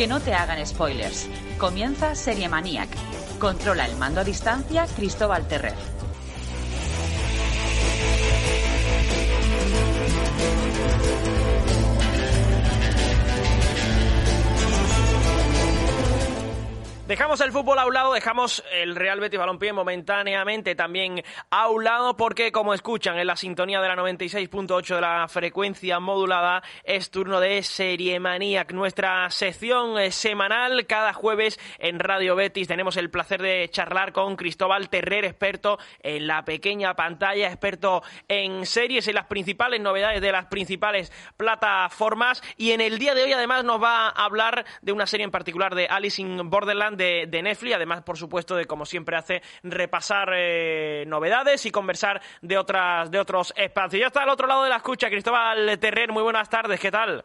Que no te hagan spoilers. Comienza Serie Maniac. Controla el mando a distancia Cristóbal Terrer. Dejamos el fútbol a un lado, dejamos el Real Betis Balompié momentáneamente también a un lado, porque como escuchan en la sintonía de la 96.8 de la frecuencia modulada, es turno de Serie Maniac, nuestra sección semanal. Cada jueves en Radio Betis tenemos el placer de charlar con Cristóbal Terrer, experto en la pequeña pantalla, experto en series, en las principales novedades de las principales plataformas, y en el día de hoy además nos va a hablar de una serie en particular, de Alice in Borderland, de Netflix, además por supuesto de, como siempre hace, repasar novedades y conversar de otros espacios. Ya está al otro lado de la escucha Cristóbal Terrer, muy buenas tardes, ¿qué tal?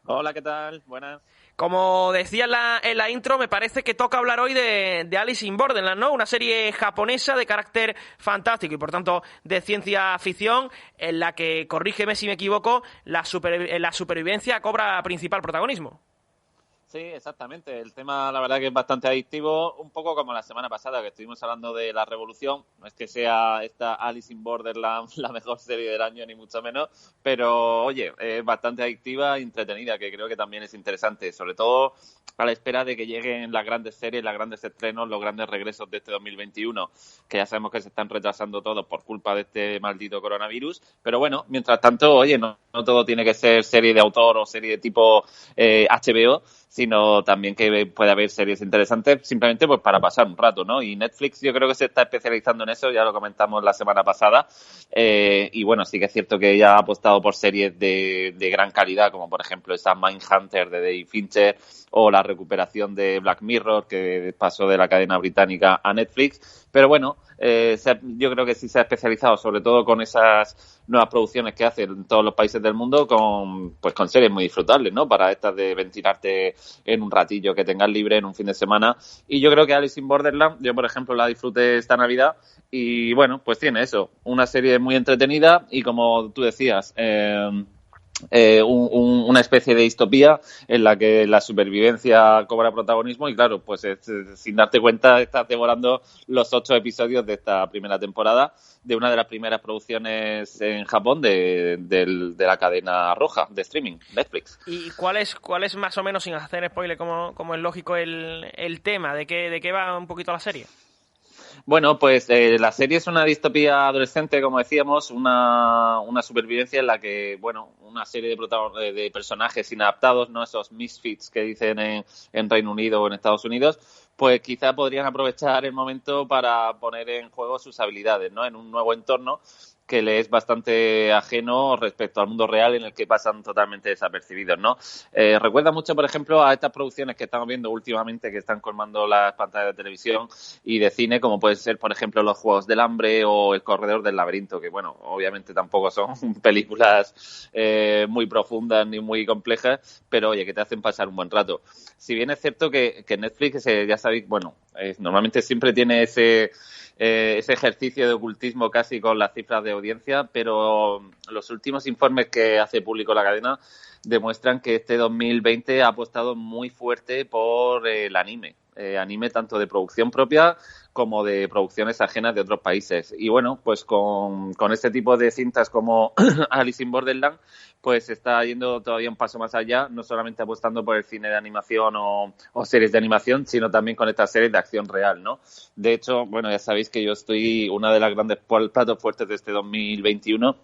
Hola, ¿qué tal? Buenas. Como decía en la intro, me parece que toca hablar hoy de Alice in Borderland, ¿no? Una serie japonesa de carácter fantástico y por tanto de ciencia ficción, en la que, corrígeme si me equivoco, la supervivencia cobra principal protagonismo. Sí, exactamente. El tema, la verdad, que es bastante adictivo, un poco como la semana pasada, que estuvimos hablando de La Revolución. No es que sea esta Alice in Borderland la mejor serie del año, ni mucho menos, pero, oye, es bastante adictiva e entretenida, que creo que también es interesante, sobre todo a la espera de que lleguen las grandes series, los grandes estrenos, los grandes regresos de este 2021, que ya sabemos que se están retrasando todos por culpa de este maldito coronavirus. Pero bueno, mientras tanto, oye, no todo tiene que ser serie de autor o serie de tipo HBO, sino también que puede haber series interesantes simplemente pues para pasar un rato, ¿no? Y Netflix yo creo que se está especializando en eso, ya lo comentamos la semana pasada, y bueno, sí que es cierto que ella ha apostado por series de gran calidad, como por ejemplo esa Mindhunter de David Fincher, o la recuperación de Black Mirror, que pasó de la cadena británica a Netflix. Pero bueno, yo creo que sí se ha especializado, sobre todo con esas nuevas producciones que hace en todos los países del mundo, con series muy disfrutables, ¿no? Para estas de ventilarte en un ratillo que tengas libre en un fin de semana. Y yo creo que Alice in Borderland, yo por ejemplo la disfruté esta Navidad, y bueno, pues tiene eso, una serie muy entretenida y, como tú decías, una especie de distopía en la que la supervivencia cobra protagonismo y, claro, pues sin darte cuenta estás devorando los 8 episodios de esta primera temporada de una de las primeras producciones en Japón de la cadena roja de streaming, Netflix. ¿Y cuál es más o menos, sin hacer spoiler, como es lógico, el tema? ¿De qué va un poquito la serie? Bueno, pues la serie es una distopía adolescente, como decíamos, una supervivencia en la que, bueno, una serie de personajes inadaptados, ¿no? Esos misfits que dicen en Reino Unido o en Estados Unidos, pues quizá podrían aprovechar el momento para poner en juego sus habilidades, ¿no? En un nuevo entorno que le es bastante ajeno respecto al mundo real, en el que pasan totalmente desapercibidos, ¿no? Recuerda mucho, por ejemplo, a estas producciones que estamos viendo últimamente, que están colmando las pantallas de televisión y de cine, como pueden ser, por ejemplo, Los Juegos del Hambre o El Corredor del Laberinto, que, bueno, obviamente tampoco son películas muy profundas ni muy complejas, pero, oye, que te hacen pasar un buen rato. Si bien es cierto que Netflix, ya sabéis, bueno, normalmente siempre tiene ese ejercicio de ocultismo casi con las cifras de audiencia, pero los últimos informes que hace público la cadena demuestran que este 2020 ha apostado muy fuerte por el anime tanto de producción propia como de producciones ajenas de otros países. Y bueno, pues con este tipo de cintas como Alice in Borderland, pues está yendo todavía un paso más allá, no solamente apostando por el cine de animación o series de animación, sino también con estas series de acción real, ¿no? De hecho, bueno, ya sabéis que una de las grandes platos fuertes de este 2021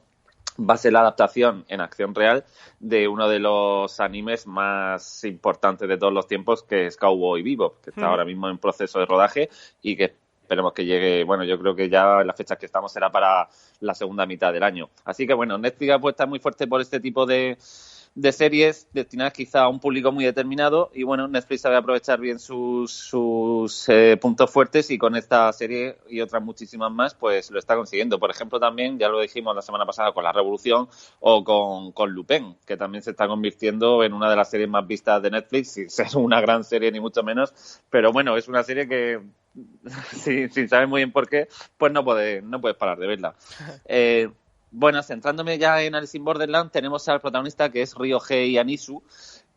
va a ser la adaptación en acción real de uno de los animes más importantes de todos los tiempos, que es Cowboy Bebop, que está ahora mismo en proceso de rodaje y que esperemos que llegue, bueno, yo creo que ya en las fechas que estamos será para la segunda mitad del año. Así que, bueno, Netflix apuesta muy fuerte por este tipo de series destinadas quizá a un público muy determinado, y bueno, Netflix sabe aprovechar bien sus puntos fuertes, y con esta serie y otras muchísimas más pues lo está consiguiendo. Por ejemplo, también, ya lo dijimos la semana pasada con La Revolución o con Lupin, que también se está convirtiendo en una de las series más vistas de Netflix, sin ser una gran serie ni mucho menos, pero bueno, es una serie que sin saber muy bien por qué, pues no puedes parar de verla. Bueno, centrándome ya en Alice in Borderland, tenemos al protagonista, que es Ryohei Anisu,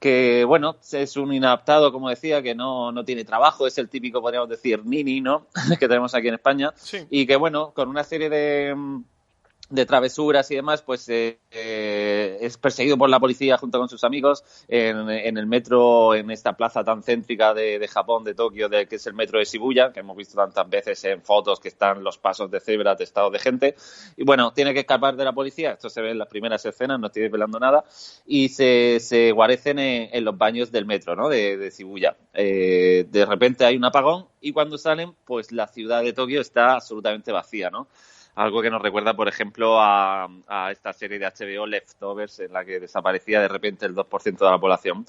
que bueno, es un inadaptado, como decía, que no tiene trabajo, es el típico, podríamos decir, nini, ¿no? que tenemos aquí en España, sí. Y que bueno, con una serie de travesuras y demás, pues es perseguido por la policía junto con sus amigos en el metro, en esta plaza tan céntrica de Japón, de Tokio, que es el metro de Shibuya, que hemos visto tantas veces en fotos, que están los pasos de cebra atestados de gente. Y bueno, tiene que escapar de la policía, esto se ve en las primeras escenas, no estoy desvelando nada, y se guarecen en los baños del metro, ¿no? de Shibuya. De repente hay un apagón y cuando salen, pues la ciudad de Tokio está absolutamente vacía, ¿no? Algo que nos recuerda, por ejemplo, a esta serie de HBO, Leftovers, en la que desaparecía de repente el 2% de la población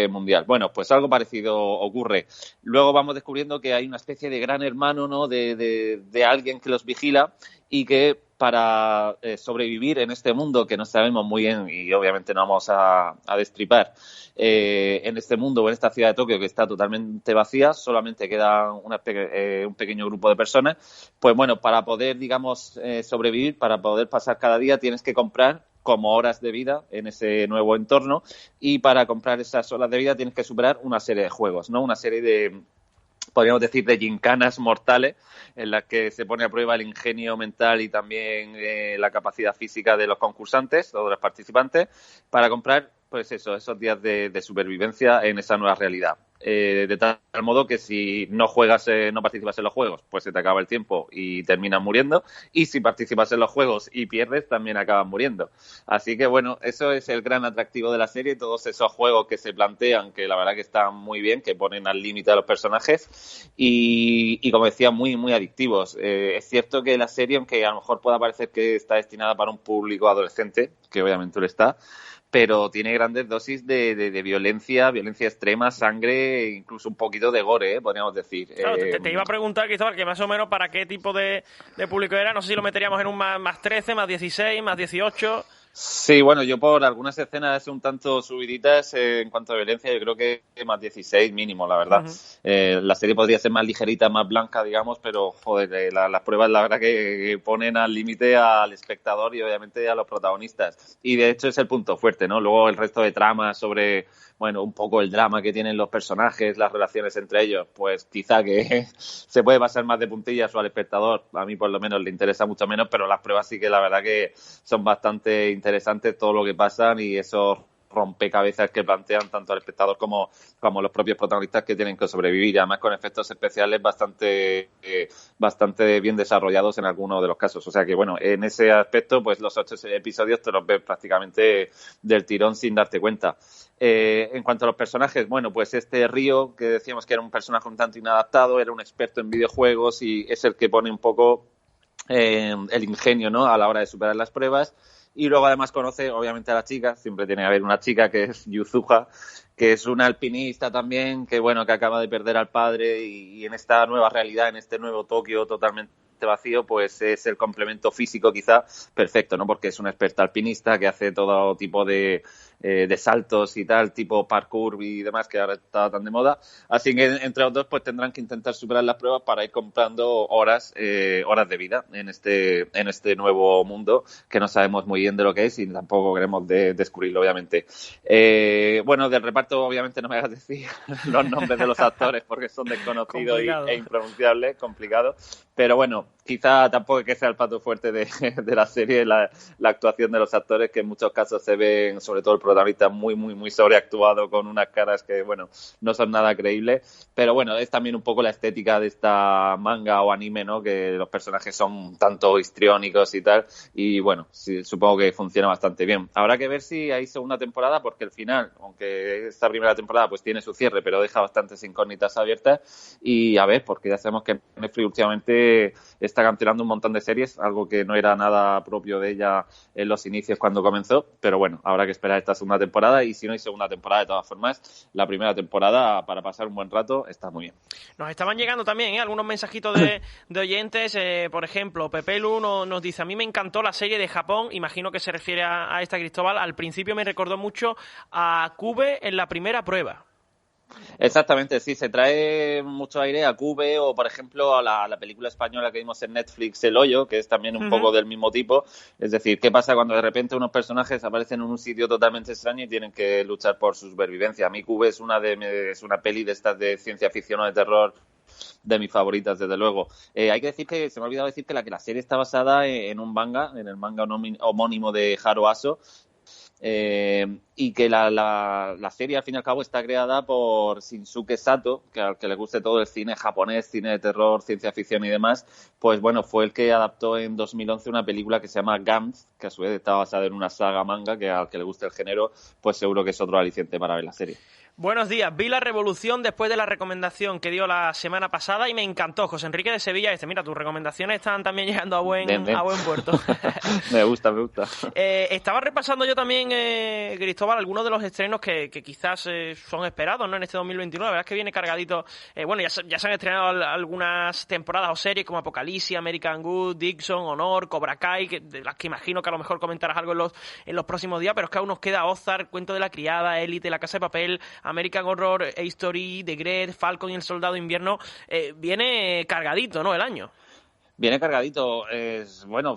mundial. Bueno, pues algo parecido ocurre. Luego vamos descubriendo que hay una especie de gran hermano, ¿no? de alguien que los vigila y que para sobrevivir en este mundo que no sabemos muy bien y obviamente no vamos a destripar, en este mundo o en esta ciudad de Tokio que está totalmente vacía, solamente queda un pequeño grupo de personas, pues bueno, para poder, digamos, sobrevivir, para poder pasar cada día, tienes que comprar como horas de vida en ese nuevo entorno, y para comprar esas horas de vida tienes que superar una serie de juegos, ¿no? Una serie de, podríamos decir, de gincanas mortales en las que se pone a prueba el ingenio mental y también la capacidad física de los concursantes o de los participantes para comprar, pues eso, esos días de supervivencia en esa nueva realidad. De tal modo que si no juegas, no participas en los juegos, pues se te acaba el tiempo y terminas muriendo, y si participas en los juegos y pierdes, también acabas muriendo. Así que bueno, eso es el gran atractivo de la serie, todos esos juegos que se plantean, que la verdad que están muy bien, que ponen al límite a los personajes y como decía, muy, muy adictivos. Es cierto que la serie, aunque a lo mejor pueda parecer que está destinada para un público adolescente, que obviamente lo está, pero tiene grandes dosis de violencia extrema, sangre, incluso un poquito de gore, podríamos decir. Claro, te iba a preguntar, Cristóbal, que más o menos para qué tipo de público era. No sé si lo meteríamos en un más 13, más 16, más 18... Sí, bueno, yo por algunas escenas un tanto subiditas en cuanto a violencia, yo creo que más 16 mínimo, la verdad. Uh-huh. La serie podría ser más ligerita, más blanca, digamos, pero joder, las pruebas la verdad que ponen al límite al espectador y obviamente a los protagonistas. Y de hecho es el punto fuerte, ¿no? Luego el resto de tramas sobre, bueno, un poco el drama que tienen los personajes, las relaciones entre ellos, pues quizá que se puede pasar más de puntillas o al espectador, a mí por lo menos le interesa mucho menos, pero las pruebas sí que la verdad que son bastante interesante todo lo que pasan y esos rompecabezas que plantean tanto al espectador como los propios protagonistas que tienen que sobrevivir, además con efectos especiales bastante bien desarrollados en algunos de los casos. O sea que bueno, en ese aspecto pues los 8 episodios te los ves prácticamente del tirón sin darte cuenta. En cuanto a los personajes, bueno, pues este Ryo, que decíamos que era un personaje un tanto inadaptado, era un experto en videojuegos y es el que pone un poco el ingenio, ¿no?, a la hora de superar las pruebas. Y luego además conoce obviamente a la chica, siempre tiene que haber una chica, que es Yuzuha, que es una alpinista también, que bueno, que acaba de perder al padre y en esta nueva realidad, en este nuevo Tokio totalmente vacío, pues es el complemento físico quizá perfecto, ¿no? Porque es una experta alpinista que hace todo tipo de saltos y tal, tipo parkour y demás, que ahora está tan de moda. Así que entre los dos pues tendrán que intentar superar las pruebas para ir comprando horas de vida en este nuevo mundo, que no sabemos muy bien de lo que es y tampoco queremos descubrirlo, obviamente. Bueno, del reparto obviamente no me hagas decir los nombres de los actores porque son desconocidos e impronunciables, complicado. Pero bueno, quizá tampoco es que sea el plato fuerte de la serie, la actuación de los actores, que en muchos casos se ven, sobre todo el protagonista, muy, muy, muy sobreactuado, con unas caras que, bueno, no son nada creíbles. Pero bueno, es también un poco la estética de esta manga o anime, ¿no?, que los personajes son tanto histriónicos y tal. Y bueno, sí, supongo que funciona bastante bien. Habrá que ver si hay segunda temporada, porque el final, aunque esta primera temporada pues tiene su cierre, pero deja bastantes incógnitas abiertas. Y a ver, porque ya sabemos que Netflix últimamente está cancelando un montón de series, algo que no era nada propio de ella en los inicios cuando comenzó, pero bueno, habrá que esperar esta segunda temporada, y si no hay segunda temporada, de todas formas, la primera temporada, para pasar un buen rato, está muy bien. Nos estaban llegando también algunos mensajitos de oyentes, por ejemplo, Pepe Lu nos dice: a mí me encantó la serie de Japón, imagino que se refiere a esta, Cristóbal. Al principio me recordó mucho a Cube en la primera prueba. Exactamente, sí, se trae mucho aire a Cube o, por ejemplo, a la película española que vimos en Netflix, El Hoyo, que es también un poco del mismo tipo. Es decir, ¿qué pasa cuando de repente unos personajes aparecen en un sitio totalmente extraño y tienen que luchar por su supervivencia? A mí Cube es una peli de estas de ciencia ficción o de terror de mis favoritas, desde luego. Hay que decir que, se me ha olvidado decir que la serie está basada en un manga, en el manga homónimo de Haro Aso, y que la serie al fin y al cabo está creada por Shinsuke Sato, que al que le guste todo el cine japonés, cine de terror, ciencia ficción y demás, pues bueno, fue el que adaptó en 2011 una película que se llama Gantz, que a su vez está basada en una saga manga, que al que le guste el género, pues seguro que es otro aliciente para ver la serie. Buenos días, vi La Revolución después de la recomendación que dio la semana pasada y me encantó. José Enrique de Sevilla mira, tus recomendaciones están también llegando a buen puerto. Me gusta. Estaba repasando yo también, Cristóbal, algunos de los estrenos que quizás son esperados, ¿no?, en este 2021. La verdad es que viene cargadito. Bueno, ya se han estrenado algunas temporadas o series como Apocalipsis, American Good, Dixon, Honor, Cobra Kai, de las que imagino que a lo mejor comentarás algo en los próximos días, pero es que aún nos queda Ozark, Cuento de la Criada, Élite, La Casa de Papel, American Horror Story, The Great, Falcon y el Soldado de Invierno. Viene cargadito, ¿no?, el año. Viene cargadito. Bueno,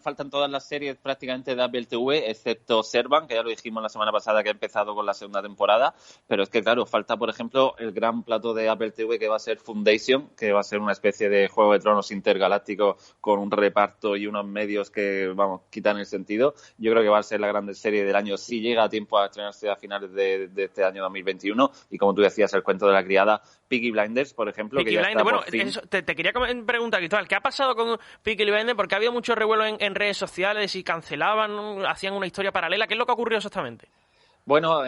faltan todas las series prácticamente de Apple TV, excepto Servant, que ya lo dijimos la semana pasada que ha empezado con la segunda temporada, pero es que claro, falta por ejemplo el gran plato de Apple TV, que va a ser Foundation, que va a ser una especie de Juego de Tronos intergaláctico con un reparto y unos medios que, vamos, quitan el sentido. Yo creo que va a ser la gran serie del año, si llega a tiempo a estrenarse a finales de este año 2021, y como tú decías, El Cuento de la Criada, Peaky Blinders, por ejemplo, Peaky que ya Blinders, está bueno, por fin. eso, te quería preguntar, Cristóbal, ¿qué ha pasado con Peaky Blinders? Porque ha habido mucho revuelo en redes sociales y cancelaban, hacían una historia paralela. ¿Qué es lo que ha ocurrido exactamente? Bueno,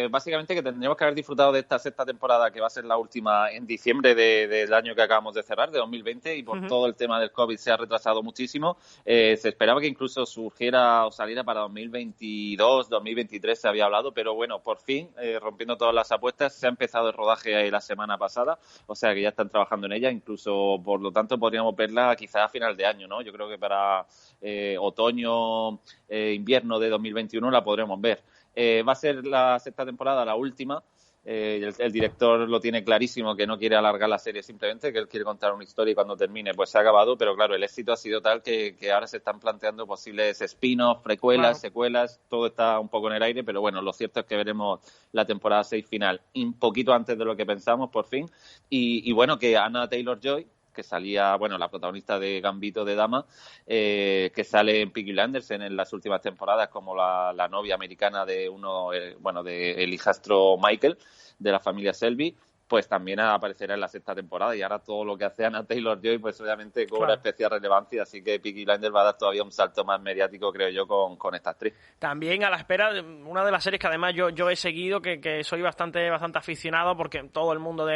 básicamente que tendríamos que haber disfrutado de esta sexta temporada, que va a ser la última en diciembre del año que acabamos de cerrar, de 2020, y por todo el tema del COVID se ha retrasado muchísimo. Se esperaba que incluso surgiera o saliera para 2022, 2023 se había hablado, pero bueno, por fin, rompiendo todas las apuestas, se ha empezado el rodaje la semana pasada, o sea que ya están trabajando en ella, incluso por lo tanto podríamos verla quizás a final de año, ¿no? Yo creo que para otoño, invierno de 2021 la podremos ver. Va a ser la sexta temporada la última. El director lo tiene clarísimo, que no quiere alargar la serie simplemente, que él quiere contar una historia y cuando termine pues se ha acabado, pero claro, el éxito ha sido tal que ahora se están planteando posibles spin-offs, precuelas, secuelas, todo está un poco en el aire, pero bueno, lo cierto es que veremos la temporada 6 final un poquito antes de lo que pensamos, por fin, y bueno, que Anya Taylor-Joy, que salía, bueno, la protagonista de Gambito de Dama, que sale en Peaky Blinders en las últimas temporadas como la novia americana de de el hijastro Michael, de la familia Selby, pues también aparecerá en la sexta temporada, y ahora todo lo que hace Anya Taylor-Joy pues obviamente cobra especial relevancia, así que Peaky Blinders va a dar todavía un salto más mediático, creo yo, con esta actriz. También a la espera de una de las series que además yo he seguido, que soy bastante aficionado, porque todo el mundo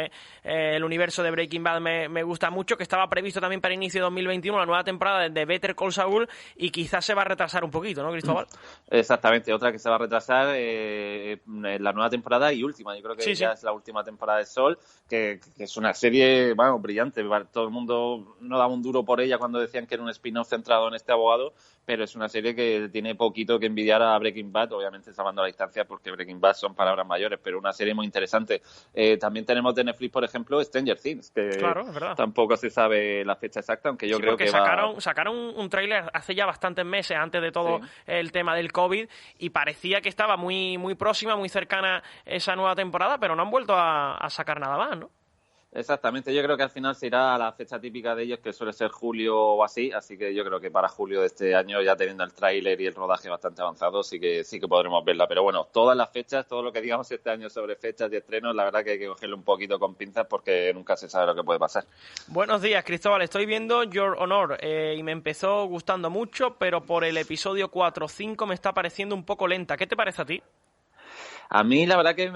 el universo de Breaking Bad me gusta mucho, que estaba previsto también para inicio de 2021 la nueva temporada de Better Call Saul, y quizás se va a retrasar un poquito, ¿no, Cristóbal? Exactamente, otra que se va a retrasar la nueva temporada y última, yo creo que ya es la última temporada de Sol, que es una serie, bueno, brillante. Todo el mundo no daba un duro por ella cuando decían que era un spin-off centrado en este abogado, pero es una serie que tiene poquito que envidiar a Breaking Bad, obviamente salvando la distancia porque Breaking Bad son palabras mayores, pero una serie muy interesante. También tenemos de Netflix, por ejemplo, Stranger Things, que tampoco se sabe la fecha exacta, aunque yo creo que sacaron un tráiler hace ya bastantes meses, antes de todo el tema del COVID, y parecía que estaba muy, muy próxima, muy cercana esa nueva temporada, pero no han vuelto a sacar nada más, ¿no? Exactamente, yo creo que al final se irá a la fecha típica de ellos, que suele ser julio o así que yo creo que para julio de este año, ya teniendo el tráiler y el rodaje bastante avanzado, sí que podremos verla. Pero bueno, todas las fechas, todo lo que digamos este año sobre fechas de estrenos, la verdad que hay que cogerlo un poquito con pinzas porque nunca se sabe lo que puede pasar. Buenos días, Cristóbal, estoy viendo Your Honor y me empezó gustando mucho, pero por el episodio 4 o 5 me está pareciendo un poco lenta. ¿Qué te parece a ti? A mí la verdad que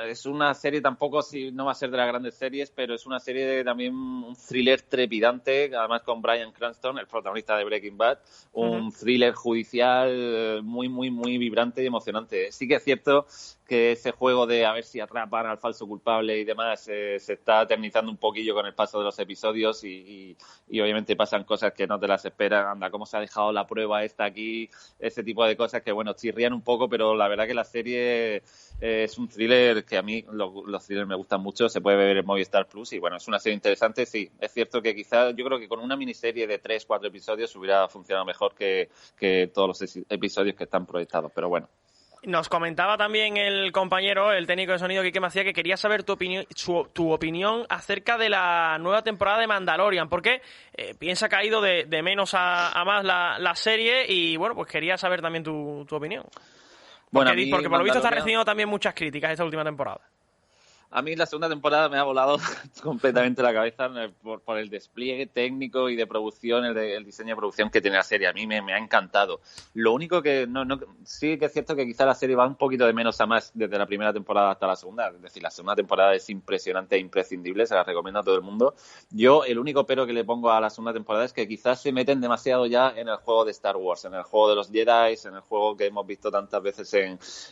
es una serie, tampoco no va a ser de las grandes series, pero es una serie también un thriller trepidante, además con Bryan Cranston, el protagonista de Breaking Bad, un thriller judicial muy, muy, muy vibrante y emocionante. Sí que es cierto que ese juego de a ver si atrapan al falso culpable y demás se está eternizando un poquillo con el paso de los episodios y obviamente pasan cosas que no te las esperas. Anda, cómo se ha dejado la prueba esta aquí, ese tipo de cosas que, bueno, chirrían un poco, pero la verdad que la serie es un thriller que a mí los thrillers me gustan mucho, se puede ver en Movistar Plus y, bueno, es una serie interesante. Sí, es cierto que quizás yo creo que con una miniserie de 3-4 episodios hubiera funcionado mejor que todos los episodios que están proyectados, pero bueno. Nos comentaba también el compañero, el técnico de sonido Quique Macía, que quería saber tu opinión acerca de la nueva temporada de Mandalorian, porque piensa que ha ido de menos a más la serie y, bueno, pues quería saber también tu opinión. Porque por lo visto está recibiendo también muchas críticas esta última temporada. A mí la segunda temporada me ha volado completamente la cabeza por el despliegue técnico y de producción, el diseño de producción que tiene la serie. A mí me ha encantado. Lo único que sí que es cierto que quizá la serie va un poquito de menos a más desde la primera temporada hasta la segunda. Es decir, la segunda temporada es impresionante e imprescindible, se la recomiendo a todo el mundo. Yo el único pero que le pongo a la segunda temporada es que quizás se meten demasiado ya en el juego de Star Wars, en el juego de los Jedi, en el juego que hemos visto tantas veces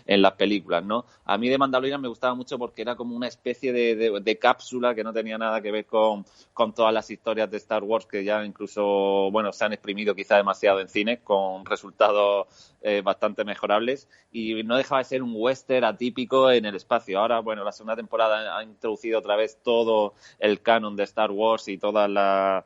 en las películas, ¿no? A mí de Mandalorian me gustaba mucho porque era como una especie de cápsula que no tenía nada que ver con todas las historias de Star Wars que ya incluso, bueno, se han exprimido quizá demasiado en cine con resultados bastante mejorables y no dejaba de ser un western atípico en el espacio. Ahora, bueno, la segunda temporada ha introducido otra vez todo el canon de Star Wars y toda la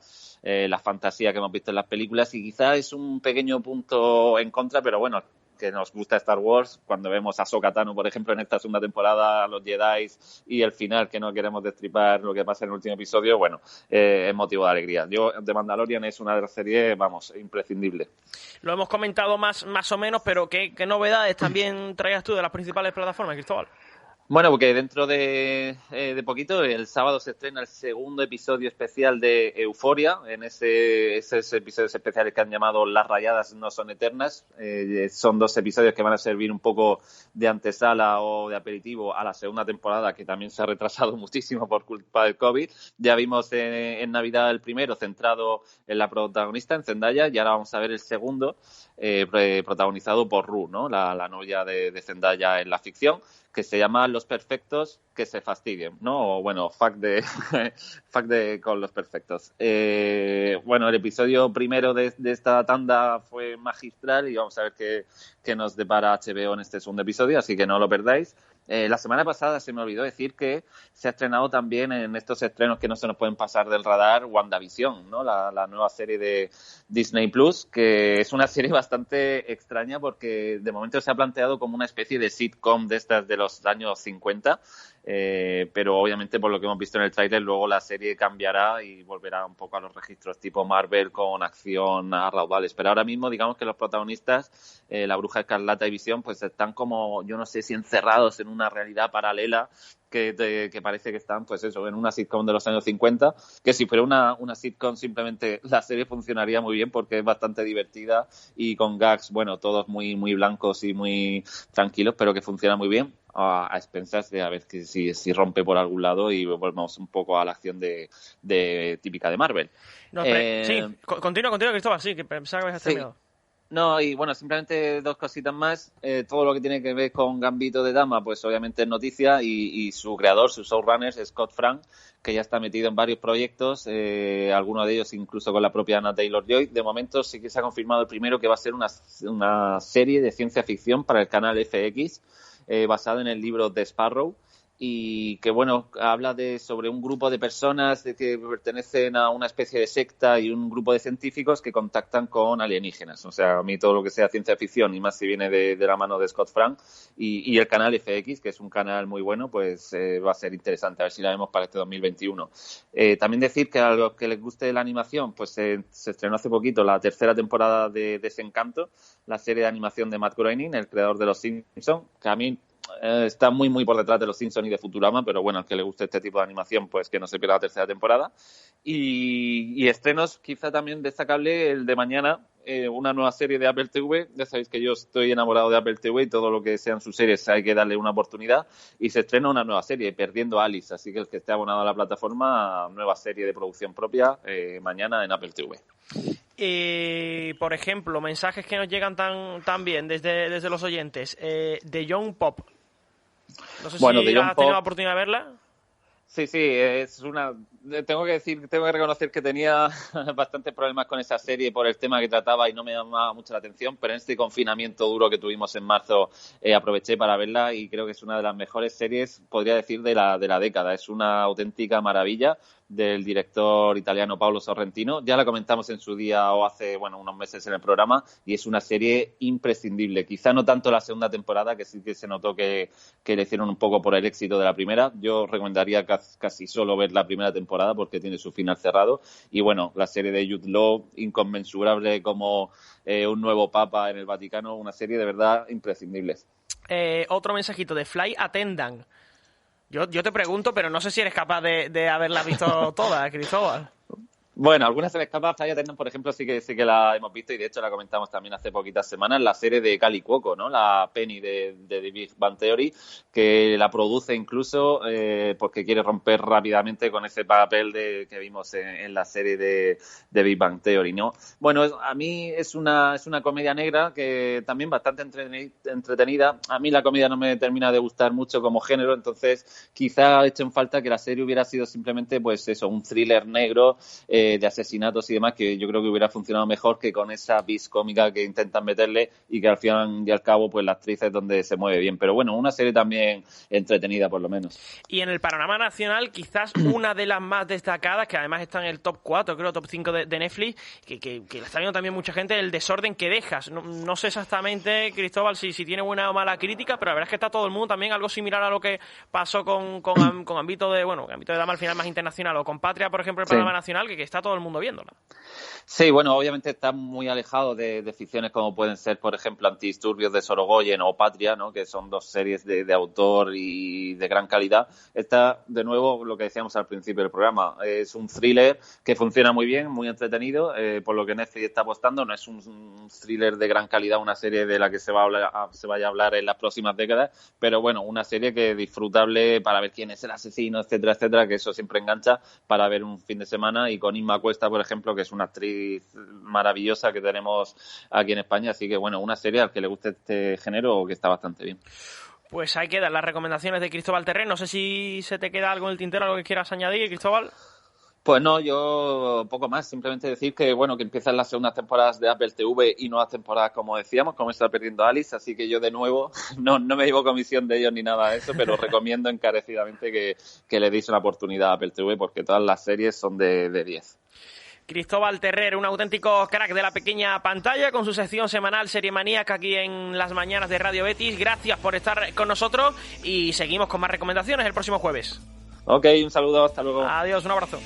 fantasía que hemos visto en las películas y quizá es un pequeño punto en contra, pero bueno, que nos gusta Star Wars, cuando vemos a Ahsoka Tano, por ejemplo, en esta segunda temporada, a los Jedi y el final, que no queremos destripar lo que pasa en el último episodio, bueno, es motivo de alegría. Yo, The Mandalorian es una de las series, vamos, imprescindible. Lo hemos comentado más o menos, pero ¿qué novedades también traías tú de las principales plataformas, Cristóbal? Bueno, porque dentro de poquito, el sábado se estrena el segundo episodio especial de Euphoria, en esos episodios especiales que han llamado Las rayadas no son eternas. Son 2 episodios que van a servir un poco de antesala o de aperitivo a la segunda temporada, que también se ha retrasado muchísimo por culpa del COVID. Ya vimos en Navidad el primero, centrado en la protagonista, en Zendaya, y ahora vamos a ver el segundo, protagonizado por Rue, ¿no? La novia de Zendaya en la ficción, que se llama Los Perfectos que se fastidien, ¿no? O bueno, fuck con Los Perfectos. Bueno, el episodio primero de esta tanda fue magistral y vamos a ver qué nos depara HBO en este segundo episodio, así que no lo perdáis. La semana pasada se me olvidó decir que se ha estrenado también en estos estrenos que no se nos pueden pasar del radar, WandaVision, ¿no? La nueva serie de Disney Plus, que es una serie bastante extraña porque de momento se ha planteado como una especie de sitcom de estas de los años 50, pero obviamente por lo que hemos visto en el tráiler luego la serie cambiará y volverá un poco a los registros tipo Marvel con acción a raudales, pero ahora mismo digamos que los protagonistas, la Bruja Escarlata y Visión, pues están como, yo no sé si encerrados en una realidad paralela que parece que están, pues eso, en una sitcom de los años 50, que si fuera una sitcom simplemente la serie funcionaría muy bien porque es bastante divertida y con gags, bueno, todos muy, muy blancos y muy tranquilos, pero que funciona muy bien a expensas de a ver si rompe por algún lado y volvemos un poco a la acción de típica de Marvel. No, sí, continúa, Cristóbal, sí, que pensaba que habías terminado. No, y bueno, simplemente 2 cositas más. Todo lo que tiene que ver con Gambito de Dama, pues obviamente es noticia y su creador, su showrunner, Scott Frank, que ya está metido en varios proyectos, algunos de ellos incluso con la propia Anna Taylor-Joy. De momento sí que se ha confirmado el primero, que va a ser una serie de ciencia ficción para el canal FX, basada en el libro de Sparrow. Y que, bueno, habla sobre un grupo de personas que pertenecen a una especie de secta y un grupo de científicos que contactan con alienígenas. O sea, a mí todo lo que sea ciencia ficción, y más si viene de la mano de Scott Frank, y el canal FX, que es un canal muy bueno, pues va a ser interesante. A ver si la vemos para este 2021. También decir que a los que les guste la animación, pues se estrenó hace poquito la 3ª temporada de Desencanto, la serie de animación de Matt Groening, el creador de Los Simpsons, que a mí está muy muy por detrás de Los Simpsons y de Futurama, pero bueno, al que le guste este tipo de animación, pues que no se pierda la 3ª temporada. Y estrenos quizá también destacable el de mañana, una nueva serie de Apple TV. Ya sabéis que yo estoy enamorado de Apple TV y todo lo que sean sus series hay que darle una oportunidad, y se estrena una nueva serie, Perdiendo a Alice, así que el que esté abonado a la plataforma, nueva serie de producción propia, mañana en Apple TV. Por ejemplo, mensajes que nos llegan tan bien desde los oyentes, de Young Pop. No sé Bueno, si has tenido la oportunidad de verla. Sí, es una... Tengo que reconocer que tenía bastantes problemas con esa serie por el tema que trataba y no me llamaba mucho la atención, pero en este confinamiento duro que tuvimos en marzo aproveché para verla y creo que es una de las mejores series, podría decir, de la década. Es una auténtica maravilla del director italiano Paolo Sorrentino. Ya la comentamos en su día o hace unos meses en el programa y es una serie imprescindible. Quizá no tanto la segunda temporada, que sí que se notó que le hicieron un poco por el éxito de la primera. Yo recomendaría casi solo ver la primera temporada porque tiene su final cerrado. Y bueno, la serie de Jude Law, inconmensurable como un nuevo papa en el Vaticano, una serie de verdad imprescindible. Otro mensajito de Fly Attendant. Yo te pregunto, pero no sé si eres capaz de haberla visto toda, Cristóbal. Bueno, algunas se me escapan. Fly Attendant, por ejemplo, sí que la hemos visto y de hecho la comentamos también hace poquitas semanas, la serie de Kaley Cuoco, ¿no? La Penny de The Big Bang Theory, que la produce incluso porque quiere romper rápidamente con ese papel que vimos en la serie de Big Bang Theory, ¿no? Bueno, a mí es una comedia negra que también bastante entretenida. A mí la comedia no me termina de gustar mucho como género, entonces quizá ha hecho en falta que la serie hubiera sido simplemente, pues eso, un thriller negro de asesinatos y demás, que yo creo que hubiera funcionado mejor que con esa vis cómica que intentan meterle y que al fin y al cabo pues la actriz es donde se mueve bien. Pero bueno, una serie también entretenida por lo menos. Y en el panorama nacional quizás una de las más destacadas, que además está en el top 4, creo, top 5 de Netflix, que la está viendo también mucha gente, El desorden que dejas. No sé exactamente, Cristóbal, si tiene buena o mala crítica, pero la verdad es que está todo el mundo también algo similar a lo que pasó con Ámbito de Dama al final más internacional, o con Patria, por ejemplo, el panorama nacional, que está todo el mundo viéndola. Sí, bueno, obviamente está muy alejado de ficciones como pueden ser, por ejemplo, Antidisturbios de Sorogoyen o Patria, ¿no? Que son dos series de autor y de gran calidad. Esta, de nuevo, lo que decíamos al principio del programa, es un thriller que funciona muy bien, muy entretenido, por lo que Netflix está apostando. No es un thriller de gran calidad, una serie de la que se vaya a hablar en las próximas décadas, pero bueno, una serie que es disfrutable para ver quién es el asesino, etcétera, etcétera, que eso siempre engancha para ver un fin de semana, y con Inma Cuesta, por ejemplo, que es una actriz maravillosa que tenemos aquí en España, así que bueno, una serie al que le guste este género que está bastante bien. Pues ahí quedan las recomendaciones de Cristóbal Terré. No sé si se te queda algo en el tintero, algo que quieras añadir, Cristóbal. Pues no, yo poco más, simplemente decir que bueno, que empiezan las segundas temporadas de Apple TV y nuevas temporadas, como decíamos, como está perdiendo Alice, así que yo de nuevo no me llevo comisión de ellos ni nada de eso, pero recomiendo encarecidamente que le deis una oportunidad a Apple TV porque todas las series son de 10. Cristóbal Terrer, un auténtico crack de la pequeña pantalla, con su sección semanal Serie Maníaca aquí en las mañanas de Radio Betis. Gracias por estar con nosotros y seguimos con más recomendaciones el próximo jueves. Ok, un saludo, hasta luego. Adiós, un abrazo.